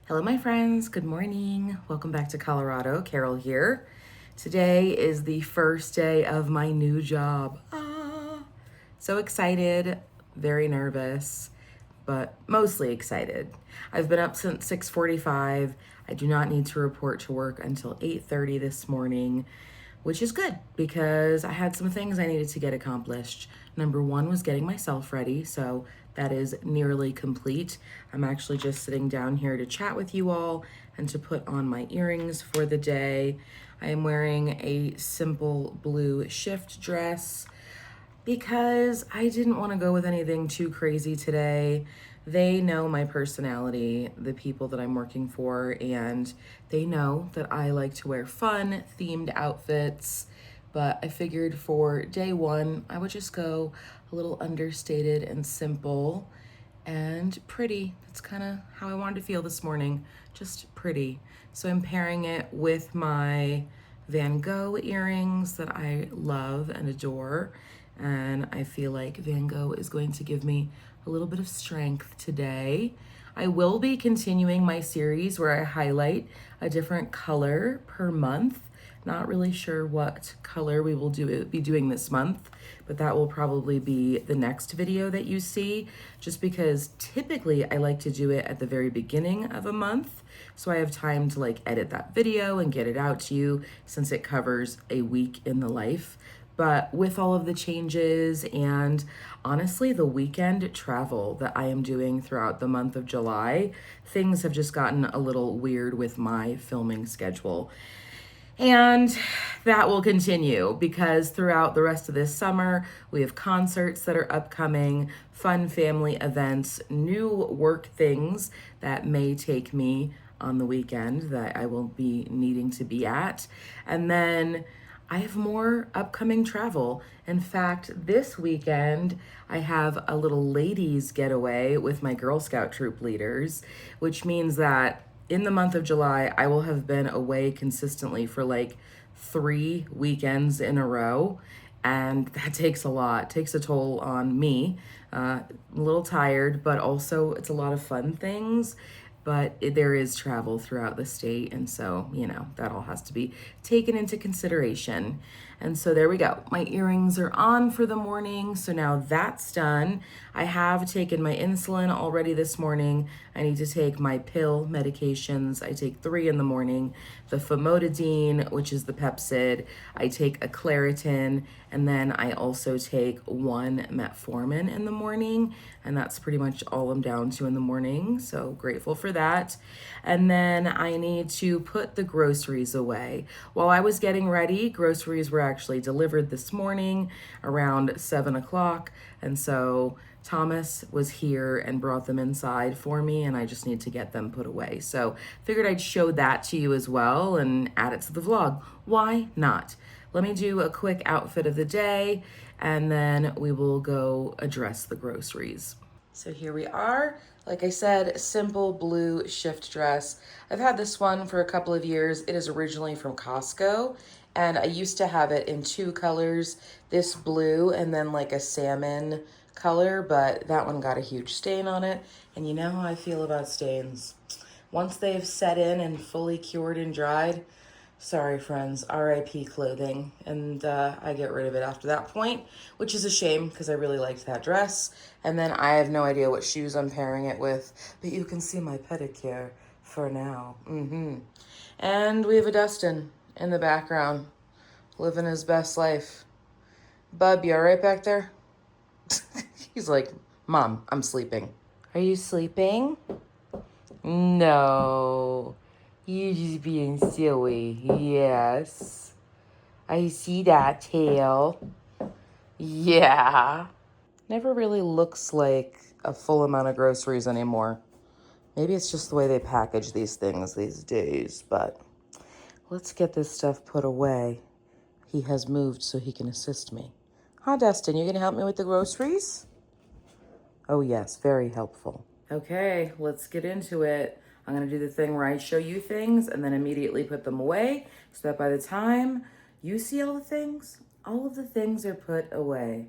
Hello, my friends. Good morning. Welcome back to Colorado. Carol here. Today is the first day of my new job. So excited, very nervous, but mostly excited. I've been up since 6:45. I do not need to report to work until 8:30 this morning, which is good because I had some things I needed to get accomplished. Number one was getting myself ready, so that is nearly complete. I'm actually just sitting down here to chat with you all and to put on my earrings for the day. I am wearing a simple blue shift dress because I didn't want to go with anything too crazy today. They know my personality, the people that I'm working for, and they know that I like to wear fun, themed outfits. But I figured for day one, I would just go a little understated and simple and pretty. That's kind of how I wanted to feel this morning, just pretty. So I'm pairing it with my Van Gogh earrings that I love and adore. And I feel like Van Gogh is going to give me a little bit of strength today. I will be continuing my series where I highlight a different color per month. Not really sure what color we will be doing this month, but that will probably be the next video that you see, just because typically I like to do it at the very beginning of a month, so I have time to like edit that video and get it out to you since it covers a week in the life. But with all of the changes and honestly the weekend travel that I am doing throughout the month of July, things have just gotten a little weird with my filming schedule. And that will continue because throughout the rest of this summer, we have concerts that are upcoming, fun family events, new work things that may take me on the weekend that I will be needing to be at. And then I have more upcoming travel. In fact, this weekend, I have a little ladies' getaway with my Girl Scout troop leaders, which means that in the month of July, I will have been away consistently for like 3 weekends in a row. And that takes a lot, it takes a toll on me. A little tired, but also it's a lot of fun things. But there is travel throughout the state. And so, that all has to be taken into consideration. And so there we go. My earrings are on for the morning. So now that's done. I have taken my insulin already this morning. I need to take my pill medications. I take 3 in the morning. The famotidine, which is the Pepcid. I take a Claritin. And then I also take 1 metformin in the morning. And that's pretty much all I'm down to in the morning. So grateful for that. And then I need to put the groceries away. While I was getting ready, groceries were actually delivered this morning around 7 o'clock. And so Thomas was here and brought them inside for me, and I just need to get them put away. So figured I'd show that to you as well and add it to the vlog. Why not? Let me do a quick outfit of the day, and then we will go address the groceries. So here we are. Like I said, simple blue shift dress. I've had this one for a couple of years. It is originally from Costco, and I used to have it in 2 colors, this blue and then like a salmon color, but that one got a huge stain on it. And you know how I feel about stains. Once they've set in and fully cured and dried, sorry friends, RIP clothing. And I get rid of it after that point, which is a shame because I really liked that dress. And then I have no idea what shoes I'm pairing it with, but you can see my pedicure for now. And we have a Dustin in the background, living his best life. Bub, you all right back there? He's like, Mom, I'm sleeping. Are you sleeping? No. You just being silly. Yes. I see that tail. Yeah. Never really looks like a full amount of groceries anymore. Maybe it's just the way they package these things these days, but let's get this stuff put away. He has moved so he can assist me. Huh, Dustin, you gonna help me with the groceries? Oh yes, very helpful. Okay, let's get into it. I'm gonna do the thing where I show you things and then immediately put them away so that by the time you see all of the things are put away,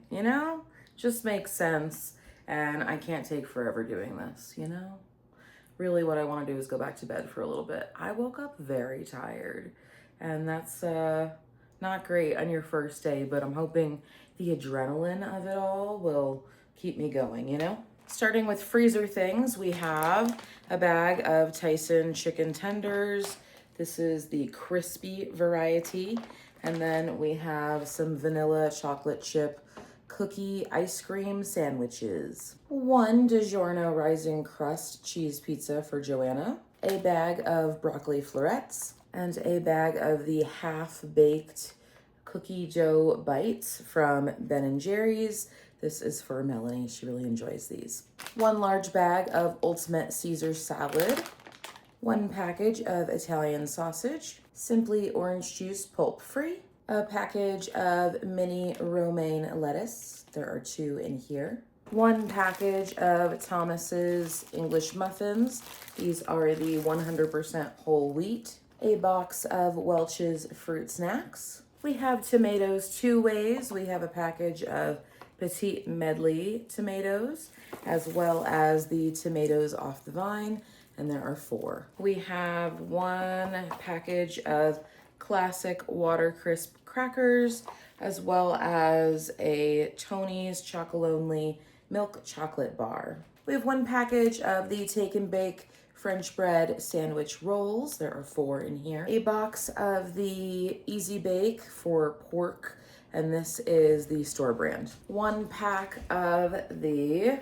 Just makes sense, and I can't take forever doing this, really what I want to do is go back to bed for a little bit. I woke up very tired, and that's not great on your first day, but I'm hoping the adrenaline of it all will keep me going, you know? Starting with freezer things, we have a bag of Tyson chicken tenders. This is the crispy variety. And then we have some vanilla chocolate chip cookie ice cream sandwiches. One DiGiorno rising crust cheese pizza for Joanna. A bag of broccoli florets. And a bag of the half-baked cookie dough bites from Ben & Jerry's. This is for Melanie. She really enjoys these. One large bag of Ultimate Caesar salad. One package of Italian sausage. Simply orange juice pulp free. A package of mini romaine lettuce. There are 2 in here. One package of Thomas's English muffins. These are the 100% whole wheat. A box of Welch's fruit snacks. We have tomatoes 2 ways. We have a package of Petite Medley tomatoes, as well as the tomatoes off the vine, and there are 4. We have one package of classic water crisp crackers, as well as a Tony's Chocolonely milk chocolate bar. We have one package of the Take and Bake French bread sandwich rolls. There are 4 in here. A box of the Easy Bake for pork, and this is the store brand. One pack of the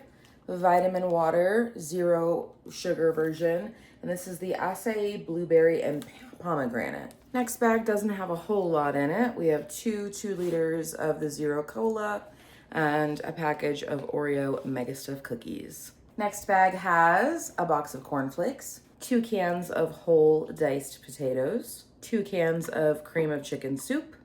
vitamin water, 0 sugar version, and this is the acai blueberry and pomegranate. Next bag doesn't have a whole lot in it. We have 2 liters of the Zero Cola and a package of Oreo Mega Stuff cookies. Next bag has a box of cornflakes, 2 cans of whole diced potatoes, 2 cans of cream of chicken soup,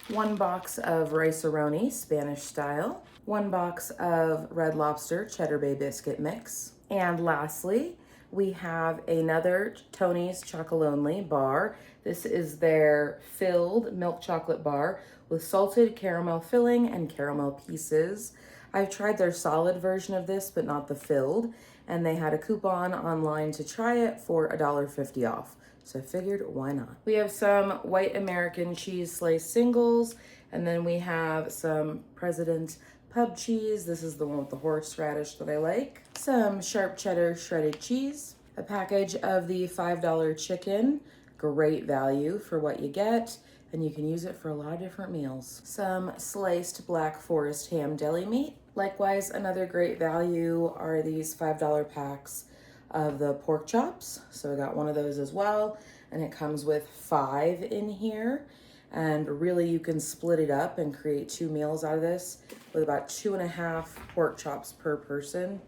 1 box of rice-a-roni Spanish style, 1 box of Red Lobster Cheddar Bay biscuit mix, and lastly, we have another Tony's Chocolonely bar. This is their filled milk chocolate bar with salted caramel filling and caramel pieces. I've tried their solid version of this, but not the filled, and they had a coupon online to try it for $1.50 off. So I figured, why not? We have some white American cheese slice singles, and then we have some President's pub cheese. This is the one with the horseradish that I like. Some sharp cheddar shredded cheese, a package of the $5 chicken, great value for what you get, and you can use it for a lot of different meals. Some sliced Black Forest ham deli meat. Likewise, another great value are these $5 packs of the pork chops. So I got one of those as well, and it comes with 5 in here. And really you can split it up and create 2 meals out of this with about 2.5 pork chops per person,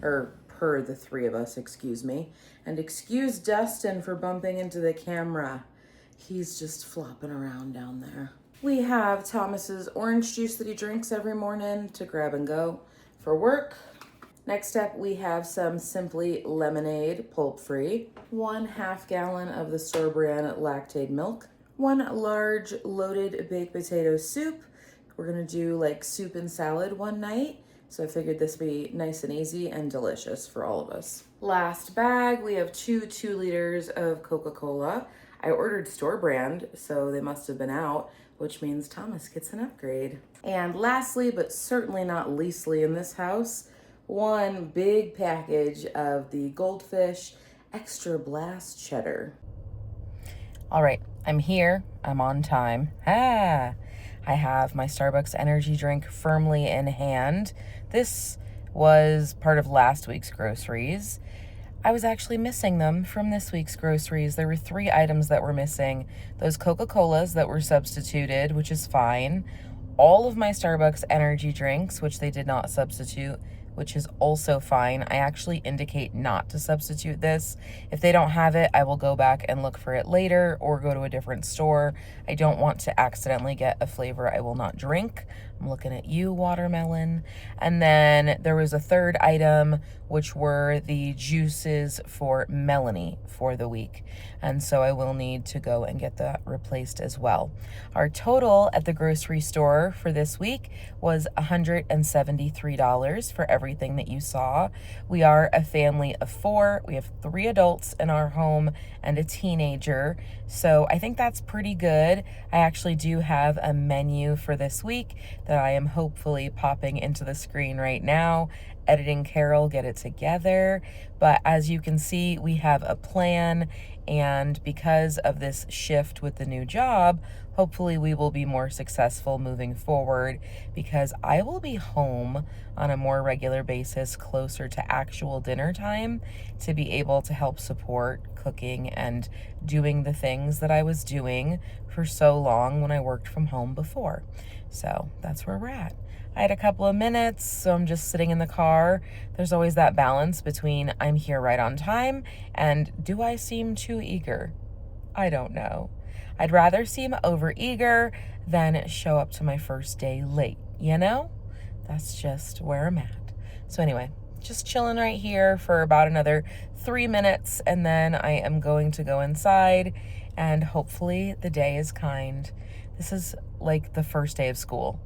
or per the 3 of us, excuse me. And excuse Dustin for bumping into the camera. He's just flopping around down there. We have Thomas's orange juice that he drinks every morning to grab and go for work. Next up, we have some Simply Lemonade pulp-free, 1/2 gallon of the store brand Lactaid milk, 1 large loaded baked potato soup. We're gonna do like soup and salad one night, so I figured this would be nice and easy and delicious for all of us. Last bag, we have 2 liters of Coca-Cola. I ordered store brand, so they must have been out, which means Thomas gets an upgrade. And lastly, but certainly not leastly in this house, 1 big package of the Goldfish Extra Blast Cheddar. All right, I'm here. I'm on time. I have my Starbucks energy drink firmly in hand. This was part of last week's groceries. I was actually missing them from this week's groceries. There were 3 items that were missing. Those Coca-Colas that were substituted, which is fine. All of my Starbucks energy drinks, which they did not substitute, which is also fine. I actually indicate not to substitute this. If they don't have it, I will go back and look for it later or go to a different store. I don't want to accidentally get a flavor I will not drink. I'm looking at you, watermelon. And then there was a third item, which were the juices for Melanie for the week. And so I will need to go and get that replaced as well. Our total at the grocery store for this week was $173 for everything that you saw. We are a family of 4. We have 3 adults in our home and a teenager. So I think that's pretty good. I actually do have a menu for this week that I am hopefully popping into the screen right now, editing Carol get it together. But as you can see, we have a plan, and because of this shift with the new job, hopefully we will be more successful moving forward, because I will be home on a more regular basis closer to actual dinner time to be able to help support cooking and doing the things that I was doing for so long when I worked from home before. So that's where we're at. I had a couple of minutes, so I'm just sitting in the car. There's always that balance between I'm here right on time and do I seem too eager? I don't know. I'd rather seem overeager than show up to my first day late, you know? That's just where I'm at. So anyway, just chilling right here for about another 3 minutes, and then I am going to go inside, and hopefully the day is kind. This is like the first day of school,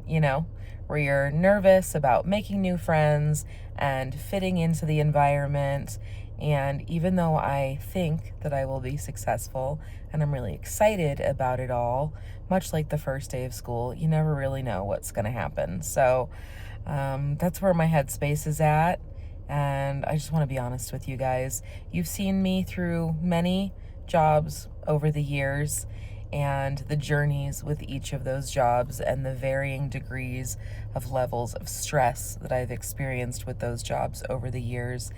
you know, where you're nervous about making new friends and fitting into the environment. And even though I think that I will be successful and I'm really excited about it all, much like the first day of school, you never really know what's going to happen. So that's where my headspace is at. And I just want to be honest with you guys. You've seen me through many jobs over the years, and the journeys with each of those jobs and the varying degrees of levels of stress that I've experienced with those jobs over the years.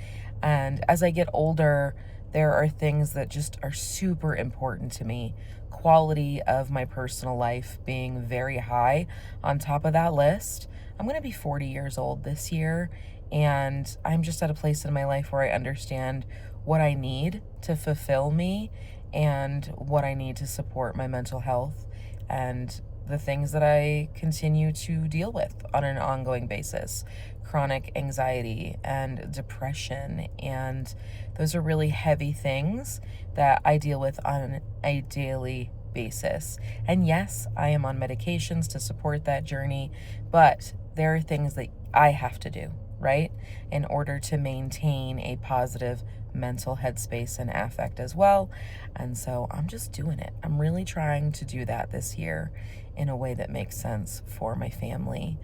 And as I get older, there are things that just are super important to me. Quality of my personal life being very high on top of that list. I'm going to be 40 years old this year, and I'm just at a place in my life where I understand what I need to fulfill me and what I need to support my mental health and the things that I continue to deal with on an ongoing basis. Chronic anxiety and depression, and those are really heavy things that I deal with on a daily basis. And yes, I am on medications to support that journey, but there are things that I have to do, right, in order to maintain a positive mental headspace and affect as well. And so I'm just doing it. I'm really trying to do that this year in a way that makes sense for my family,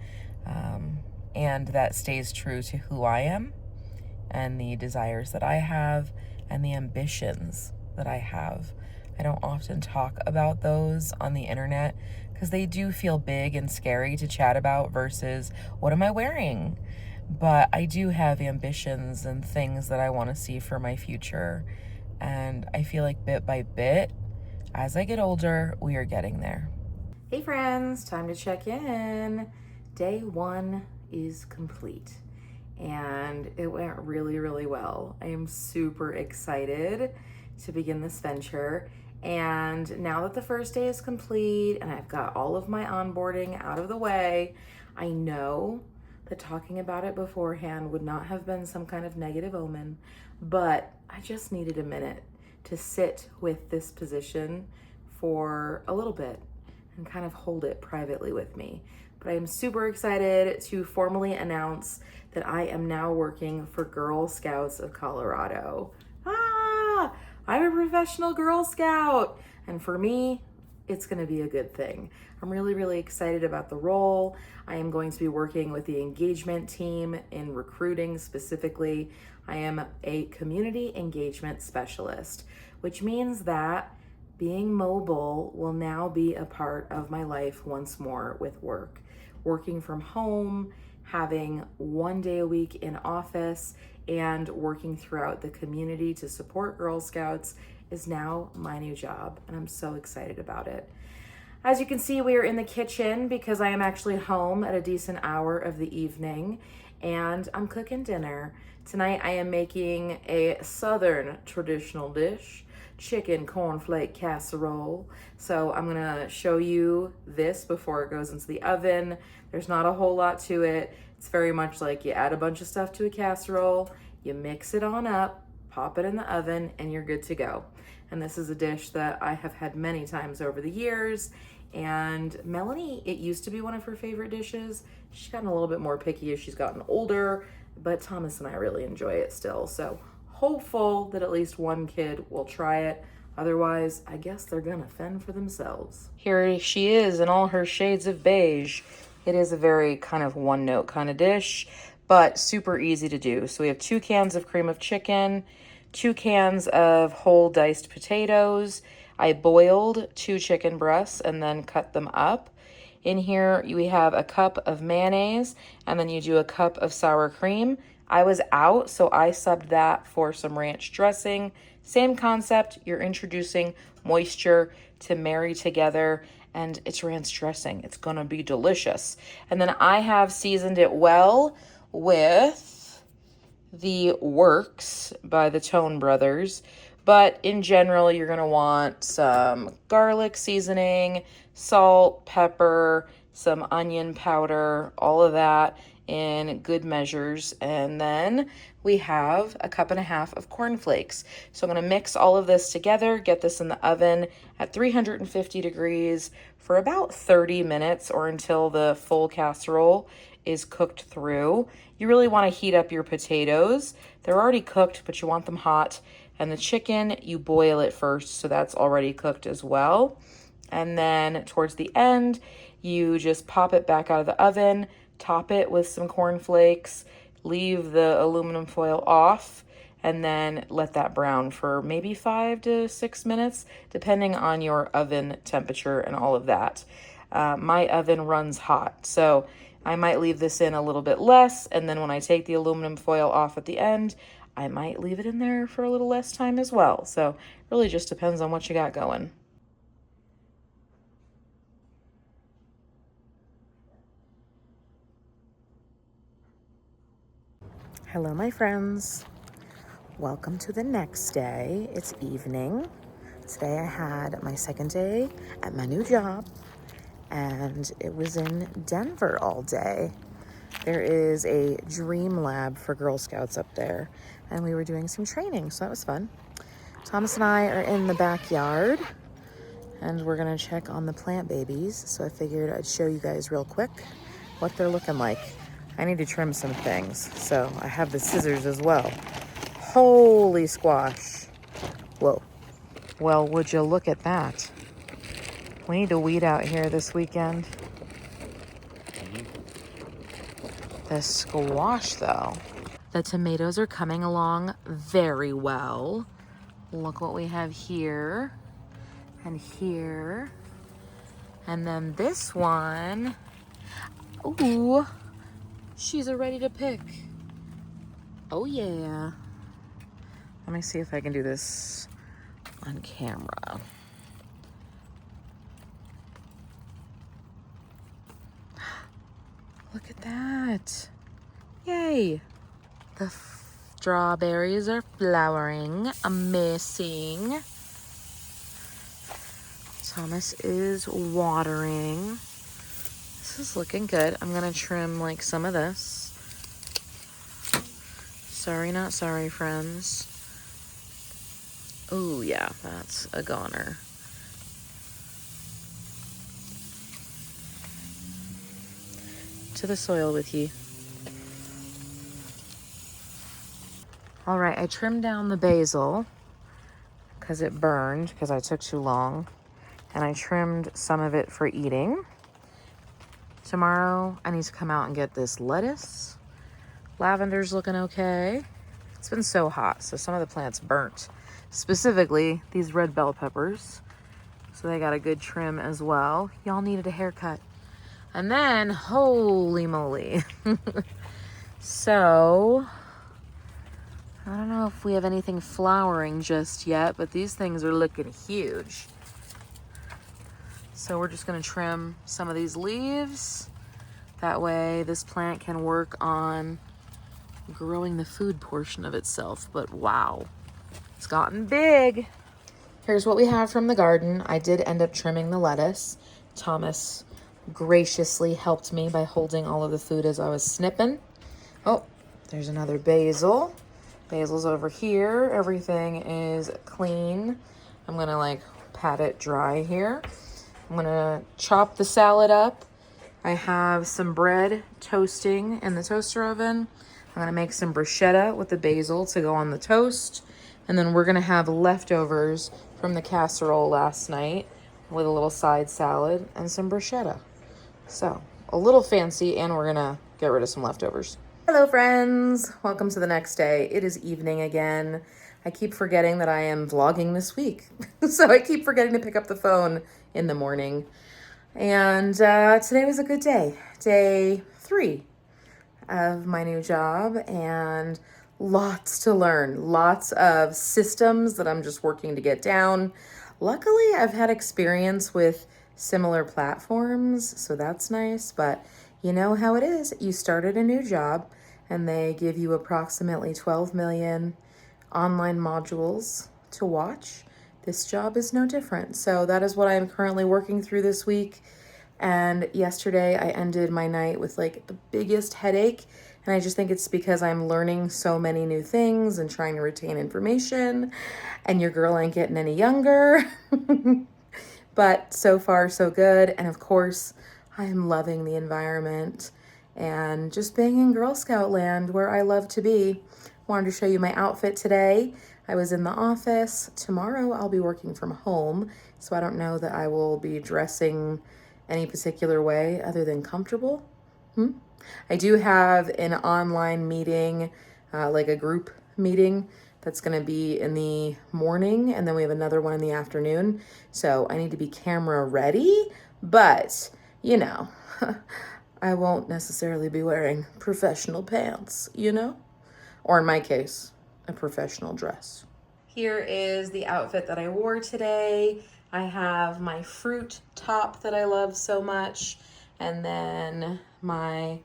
and that stays true to who I am and the desires that I have and the ambitions that I have. I don't often talk about those on the internet because they do feel big and scary to chat about versus what am I wearing? But I do have ambitions and things that I want to see for my future. And I feel like bit by bit, as I get older, we are getting there. Hey friends, time to check in. Day 1 is complete, and it went really, really well. I am super excited to begin this venture. And now that the first day is complete and I've got all of my onboarding out of the way, I know that talking about it beforehand would not have been some kind of negative omen, but I just needed a minute to sit with this position for a little bit and kind of hold it privately with me. But I am super excited to formally announce that I am now working for Girl Scouts of Colorado. I'm a professional Girl Scout, and for me, it's going to be a good thing. I'm really, really excited about the role. I am going to be working with the engagement team in recruiting specifically. I am a community engagement specialist, which means that being mobile will now be a part of my life once more with work. Working from home, having 1 day a week in office, and working throughout the community to support Girl Scouts is now my new job, and I'm so excited about it. As you can see, we are in the kitchen because I am actually home at a decent hour of the evening, and I'm cooking dinner. Tonight I am making a Southern traditional dish chicken cornflake casserole. So I'm gonna show you this before it goes into the oven. There's not a whole lot to it. It's very much like you add a bunch of stuff to a casserole, you mix it on up, pop it in the oven, and you're good to go. And this is a dish that I have had many times over the years. And Melanie, it used to be one of her favorite dishes. She's gotten a little bit more picky as she's gotten older, but Thomas and I really enjoy it still. So hopeful that at least one kid will try it. Otherwise, I guess they're gonna fend for themselves. Here she is in all her shades of beige. It is a very kind of one note kind of dish, but super easy to do. So we have 2 cans of cream of chicken, 2 cans of whole diced potatoes. I boiled 2 chicken breasts and then cut them up. In here, we have a cup of mayonnaise, and then you do a cup of sour cream. I was out, so I subbed that for some ranch dressing. Same concept, you're introducing moisture to marry together, and it's ranch dressing. It's gonna be delicious. And then I have seasoned it well with the Works by the Tone Brothers. But in general, you're gonna want some garlic seasoning, salt, pepper, some onion powder, all of that in good measures. And then we have a 1.5 cups of cornflakes. So I'm gonna mix all of this together, get this in the oven at 350 degrees for about 30 minutes or until the full casserole is cooked through. You really wanna heat up your potatoes. They're already cooked, but you want them hot. And the chicken, you boil it first, so that's already cooked as well. And then towards the end, you just pop it back out of the oven, top it with some cornflakes, leave the aluminum foil off, and then let that brown for maybe 5 to 6 minutes, depending on your oven temperature and all of that. My oven runs hot, so I might leave this in a little bit less, and then when I take the aluminum foil off at the end, I might leave it in there for a little less time as well. So really just depends on what you got going. Hello, my friends. Welcome to the next day. It's evening. Today I had my second day at my new job, and it was in Denver all day. There is a dream lab for Girl Scouts up there, and we were doing some training, so that was fun. Thomas and I are in the backyard, and we're gonna check on the plant babies, so I figured I'd show you guys real quick what they're looking like. I need to trim some things, so I have the scissors as well. Holy squash. Whoa. Well, would you look at that? We need to weed out here this weekend. The squash, though. The tomatoes are coming along very well. Look what we have here and here. And then this one. Ooh, she's ready to pick. Oh, yeah. Let me see if I can do this on camera. Look at that. Yay. The strawberries are flowering. Amazing. Thomas is watering. This is looking good. I'm gonna trim like some of this. Sorry, not sorry, friends. Oh yeah, that's a goner. To the soil with ye. All right, I trimmed down the basil because it burned because I took too long, and I trimmed some of it for eating. Tomorrow I need to come out and get this lettuce. Lavender's looking okay. It's been so hot, so some of the plants burnt. Specifically these red bell peppers, so they got a good trim as well. Y'all needed a haircut. And then, holy moly. So, I don't know if we have anything flowering just yet, but these things are looking huge. So we're just gonna trim some of these leaves. That way this plant can work on growing the food portion of itself. But wow, it's gotten big. Here's what we have from the garden. I did end up trimming the lettuce. Thomas graciously helped me by holding all of the food as I was snipping. Oh, there's another basil. Basil's over here. Everything is clean. I'm gonna like pat it dry here. I'm gonna chop the salad up. I have some bread toasting in the toaster oven. I'm gonna make some bruschetta with the basil to go on the toast. And then we're gonna have leftovers from the casserole last night with a little side salad and some bruschetta. So, a little fancy, and we're gonna get rid of some leftovers. Hello friends, welcome to the next day. It is evening again. I keep forgetting that I am vlogging this week. So I keep forgetting to pick up the phone in the morning. And today was a good day. Day 3 of my new job, and lots to learn. Lots of systems that I'm just working to get down. Luckily, I've had experience with similar platforms, so that's nice, but you know how it is. You start at a new job and they give you approximately 12 million online modules to watch. This job is no different. So that is what I'm currently working through this week. And yesterday I ended my night with like the biggest headache. And I just think it's because I'm learning so many new things and trying to retain information. And your girl ain't getting any younger. But so far, so good. And of course, I am loving the environment and just being in Girl Scout land where I love to be. Wanted to show you my outfit today. I was in the office. Tomorrow I'll be working from home, so I don't know that I will be dressing any particular way other than comfortable. I do have an online meeting, like a group meeting that's going to be in the morning, and then we have another one in the afternoon. So I need to be camera ready, but you know, I won't necessarily be wearing professional pants, you know? Or in my case, a professional dress. Here is the outfit that I wore today. I have my fruit top that I love so much, and then my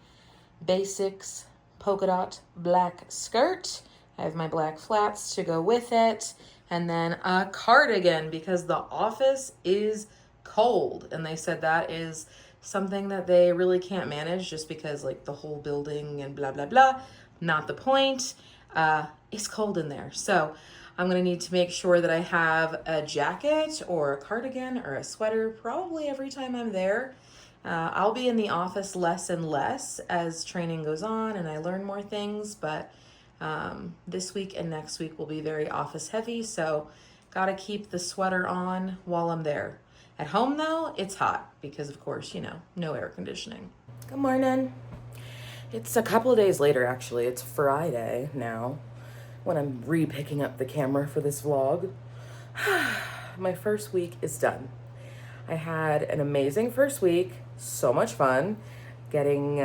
basics polka dot black skirt. I have my black flats to go with it, and then a cardigan because the office is cold, and they said that is something that they really can't manage just because like the whole building and blah blah blah. Not the point. It's cold in there, so I'm gonna need to make sure that I have a jacket or a cardigan or a sweater probably every time I'm there. I'll be in the office less and less as training goes on and I learn more things, but this week and next week will be very office heavy, so gotta keep the sweater on while I'm there. At home though, it's hot because of course, you know, no air conditioning. Good morning. It's a couple of days later actually. It's Friday now when I'm re-picking up the camera for this vlog. My first week is done. I had an amazing first week, so much fun getting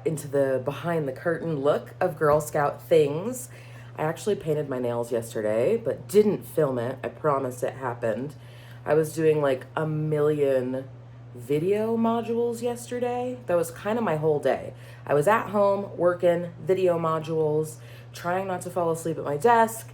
into the behind the curtain look of Girl Scout things. I actually painted my nails yesterday, but didn't film it. I promise it happened. I was doing like a million video modules yesterday. That was kind of my whole day. I was at home working video modules, trying not to fall asleep at my desk.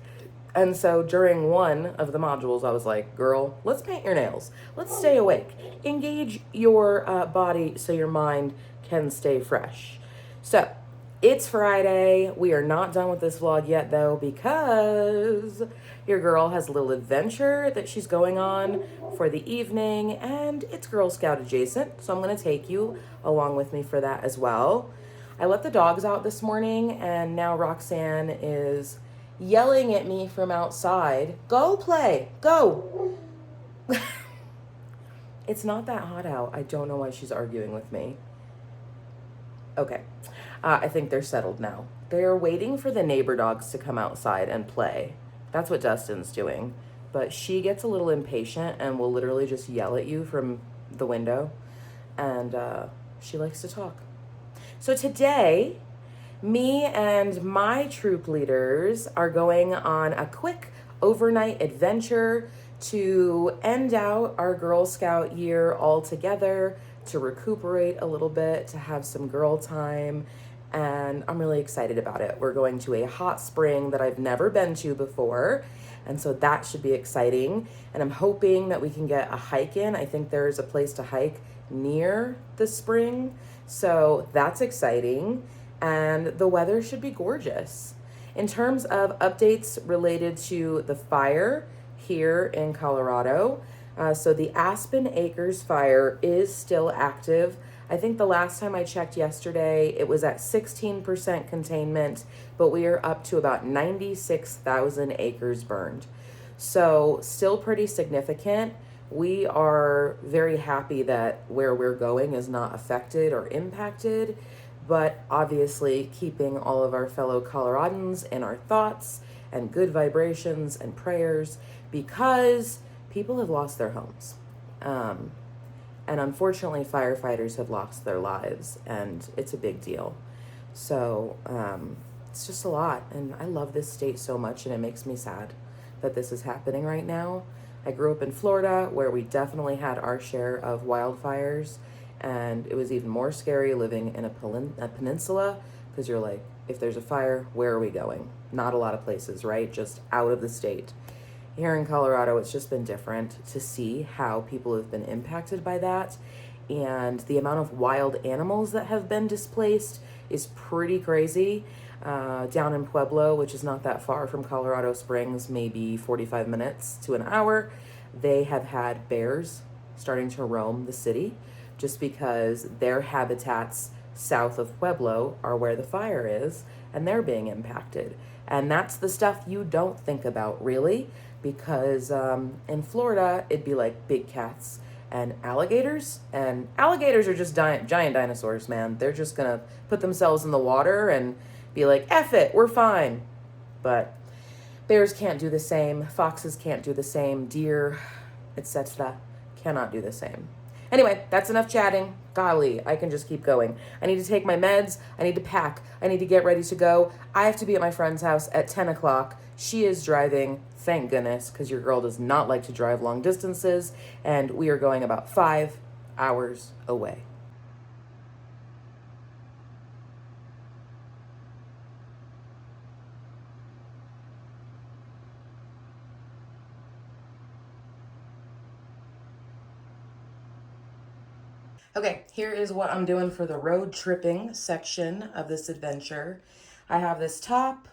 And so during one of the modules, I was like, girl, let's paint your nails. Let's stay awake. Engage your body so your mind can stay fresh. So it's Friday. We are not done with this vlog yet though, because your girl has a little adventure that she's going on for the evening, and it's Girl Scout adjacent. So I'm going to take you along with me for that as well. I let the dogs out this morning, and now Roxanne is yelling at me from outside. Go play, go. It's not that hot out. I don't know why she's arguing with me. Okay, I think they're settled now. They're waiting for the neighbor dogs to come outside and play. That's what Dustin's doing. But she gets a little impatient and will literally just yell at you from the window. And she likes to talk. So today, me and my troop leaders are going on a quick overnight adventure to end out our Girl Scout year all together, to recuperate a little bit, to have some girl time, and I'm really excited about it. We're going to a hot spring that I've never been to before, And so that should be exciting. And I'm hoping that we can get a hike in. I think there's a place to hike near the spring. So that's exciting. And the weather should be gorgeous. In terms of updates related to the fire here in Colorado, so the Aspen Acres fire is still active. I think the last time I checked yesterday, it was at 16% containment, but we are up to about 96,000 acres burned. So still pretty significant. We are very happy that where we're going is not affected or impacted, but obviously keeping all of our fellow Coloradans in our thoughts and good vibrations and prayers, because people have lost their homes. And unfortunately, firefighters have lost their lives, and it's a big deal. So it's just a lot. And I love this state so much, and it makes me sad that this is happening right now. I grew up in Florida, where we definitely had our share of wildfires, and it was even more scary living in a peninsula, because you're like, if there's a fire, where are we going? Not a lot of places, right? Just out of the state. Here in Colorado, it's just been different to see how people have been impacted by that. And the amount of wild animals that have been displaced is pretty crazy. Down in Pueblo, which is not that far from Colorado Springs, maybe 45 minutes to an hour, they have had bears starting to roam the city just because their habitats south of Pueblo are where the fire is, and they're being impacted. And that's the stuff you don't think about, really, because in Florida, it'd be like big cats and alligators are just giant dinosaurs, man. They're just gonna put themselves in the water and be like, F it, we're fine. But bears can't do the same, foxes can't do the same, deer, etc. cannot do the same. Anyway, that's enough chatting. Golly, I can just keep going. I need to take my meds. I need to pack. I need to get ready to go. I have to be at my friend's house at 10 o'clock. She is driving, thank goodness, because your girl does not like to drive long distances. And we are going about 5 hours away. Okay, here is what I'm doing for the road tripping section of this adventure. I have this top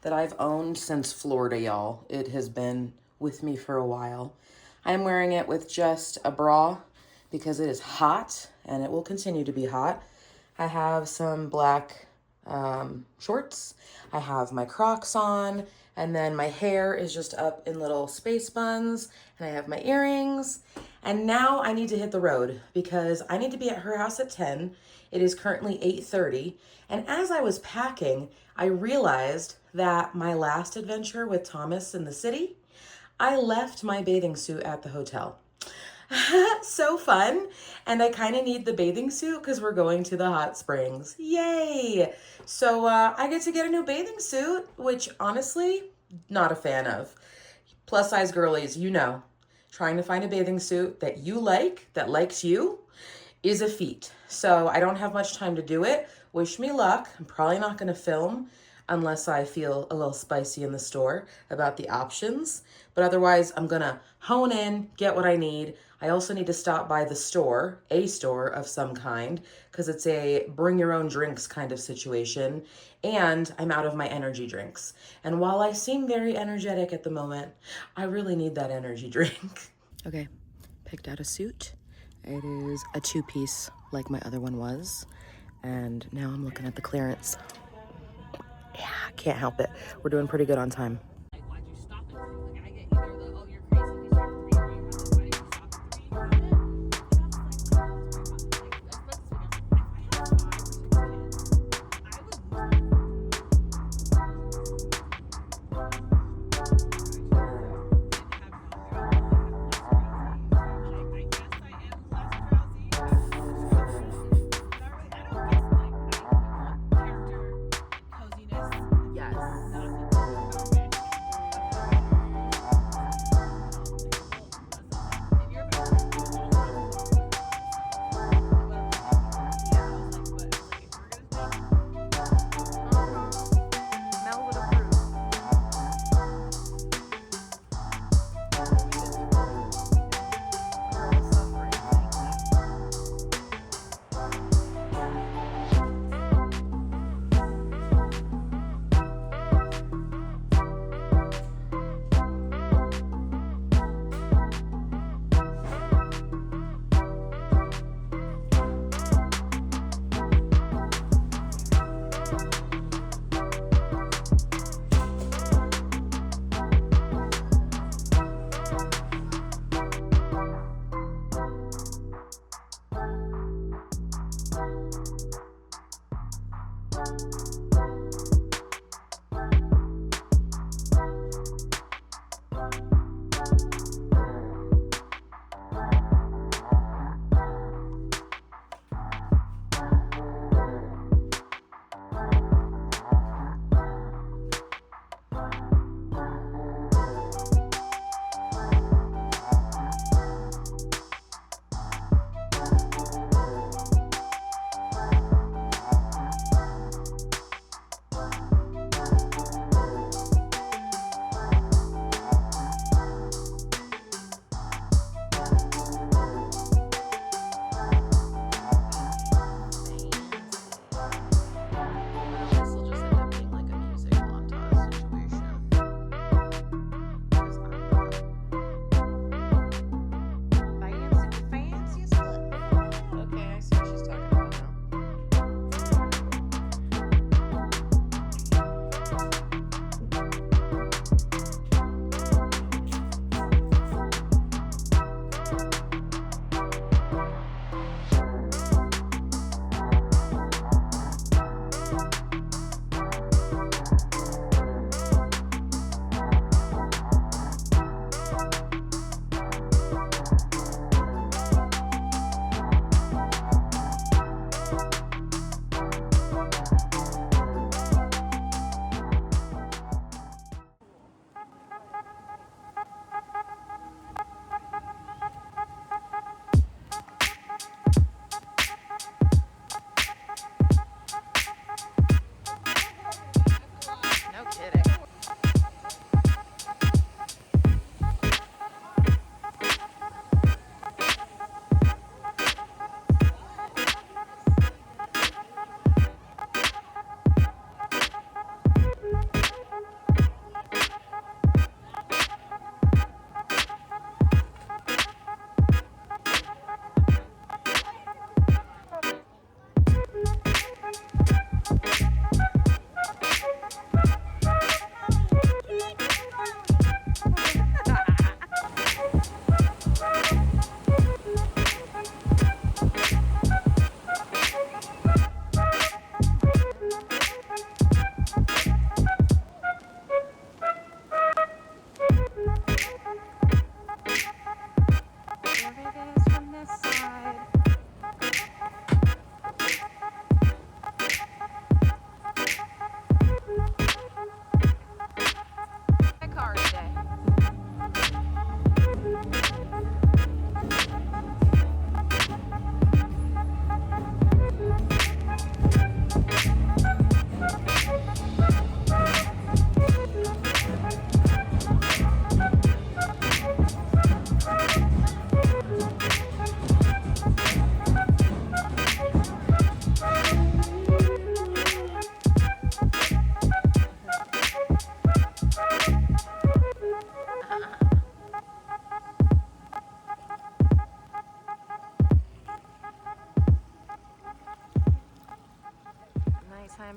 that I've owned since Florida, y'all. It has been with me for a while. I'm wearing it with just a bra because it is hot and it will continue to be hot. I have some black shorts. I have my Crocs on, and then my hair is just up in little space buns, and I have my earrings. And now I need to hit the road because I need to be at her house at 10. It is currently 8:30. And as I was packing, I realized that my last adventure with Thomas in the city, I left my bathing suit at the hotel. So fun. And I kind of need the bathing suit because we're going to the hot springs. Yay. So I get to get a new bathing suit, which honestly, not a fan of. Plus size girlies, you know, trying to find a bathing suit that you like, that likes you, is a feat. So I don't have much time to do it. Wish me luck. I'm probably not going to film unless I feel a little spicy in the store about the options. But otherwise, I'm going to hone in, get what I need. I also need to stop by the store, a store of some kind, because it's a bring your own drinks kind of situation. And I'm out of my energy drinks. And while I seem very energetic at the moment, I really need that energy drink. Okay, picked out a suit. It is a 2-piece like my other one was. And now I'm looking at the clearance. Yeah, can't help it. We're doing pretty good on time.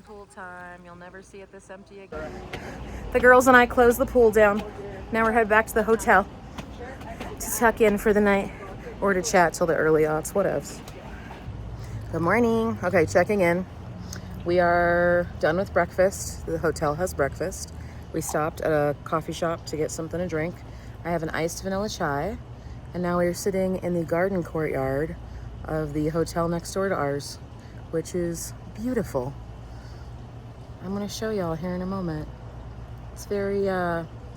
pool time. You'll never see it this empty again. The girls and I closed the pool down. Now we're headed back to the hotel to tuck in for the night or to chat till the early aughts, whatevs. Good morning. Okay, checking in. We are done with breakfast. The hotel has breakfast. We stopped at a coffee shop to get something to drink. I have an iced vanilla chai, and now we're sitting in the garden courtyard of the hotel next door to ours, which is beautiful. I'm gonna show y'all here in a moment. It's very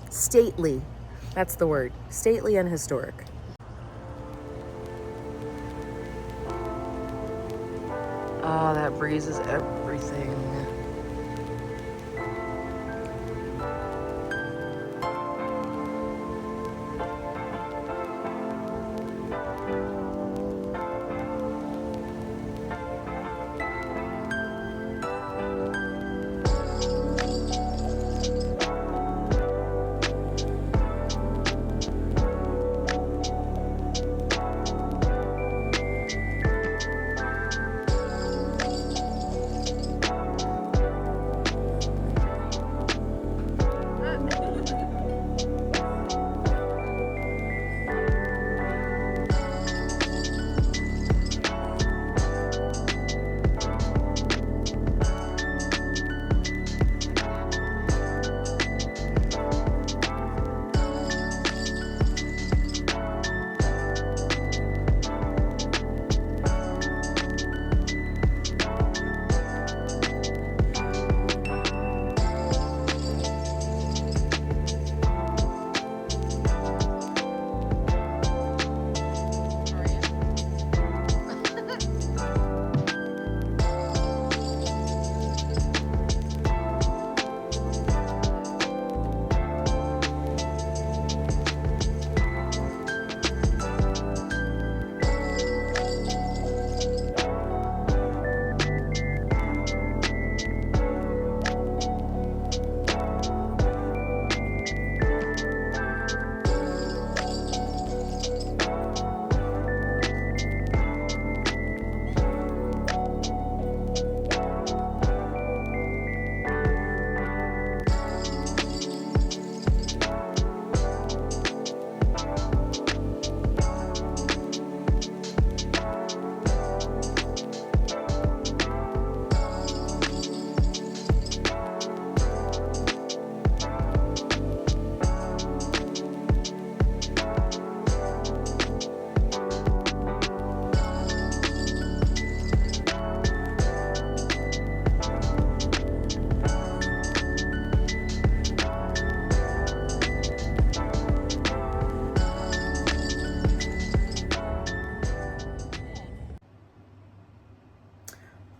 stately. That's the word, stately and historic. Oh, that breezes everything.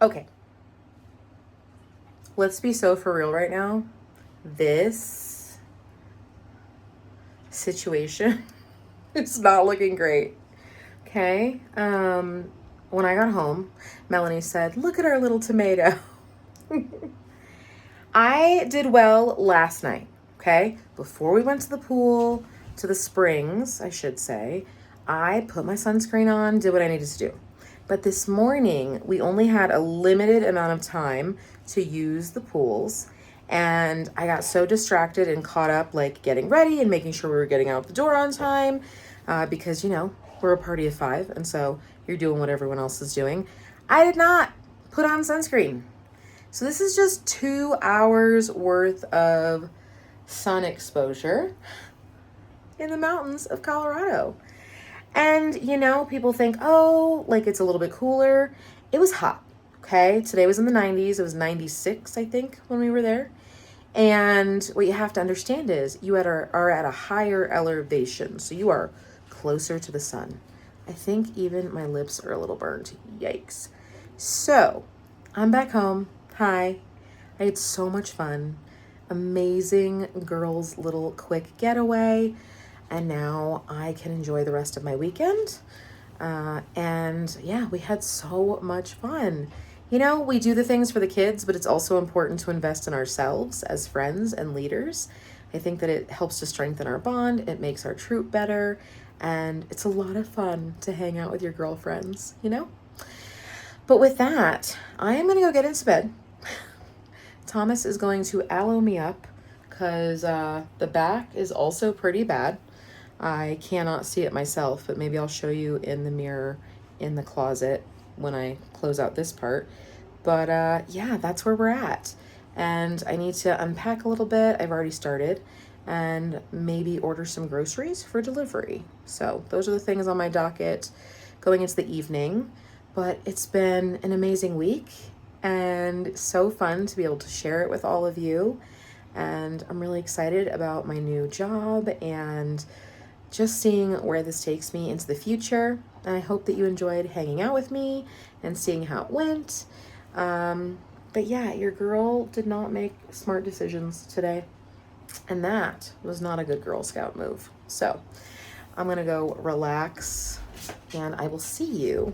Okay. Let's be so for real right now. This situation is not looking great. Okay. When I got home, Melanie said, "Look at our little tomato." I did well last night. Okay. Before we went to the pool, to the springs, I should say, I put my sunscreen on, did what I needed to do. But this morning, we only had a limited amount of time to use the pools. And I got so distracted and caught up like getting ready and making sure we were getting out the door on time because, you know, we're a party of 5. And so you're doing what everyone else is doing. I did not put on sunscreen. So this is just 2 hours worth of sun exposure in the mountains of Colorado. And, you know, people think, oh, like it's a little bit cooler. It was hot, okay? Today was in the 90s. It was 96, I think, when we were there. And what you have to understand is you are at a higher elevation. So you are closer to the sun. I think even my lips are a little burnt. Yikes. So I'm back home. Hi. I had so much fun. Amazing girls' little quick getaway. And now I can enjoy the rest of my weekend. And yeah, we had so much fun. You know, we do the things for the kids, but it's also important to invest in ourselves as friends and leaders. I think that it helps to strengthen our bond. It makes our troop better. And it's a lot of fun to hang out with your girlfriends, you know? But with that, I am going to go get into bed. Thomas is going to aloe me up because the back is also pretty bad. I cannot see it myself, but maybe I'll show you in the mirror in the closet when I close out this part. But yeah, that's where we're at. And I need to unpack a little bit. I've already started. And maybe order some groceries for delivery. So those are the things on my docket going into the evening. But it's been an amazing week and so fun to be able to share it with all of you. And I'm really excited about my new job and just seeing where this takes me into the future. And I hope that you enjoyed hanging out with me and seeing how it went. But yeah, your girl did not make smart decisions today. And that was not a good Girl Scout move. So I'm going to go relax and I will see you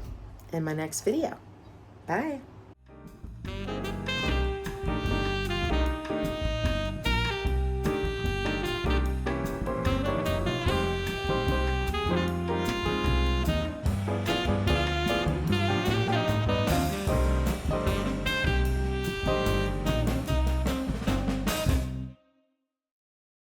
in my next video. Bye.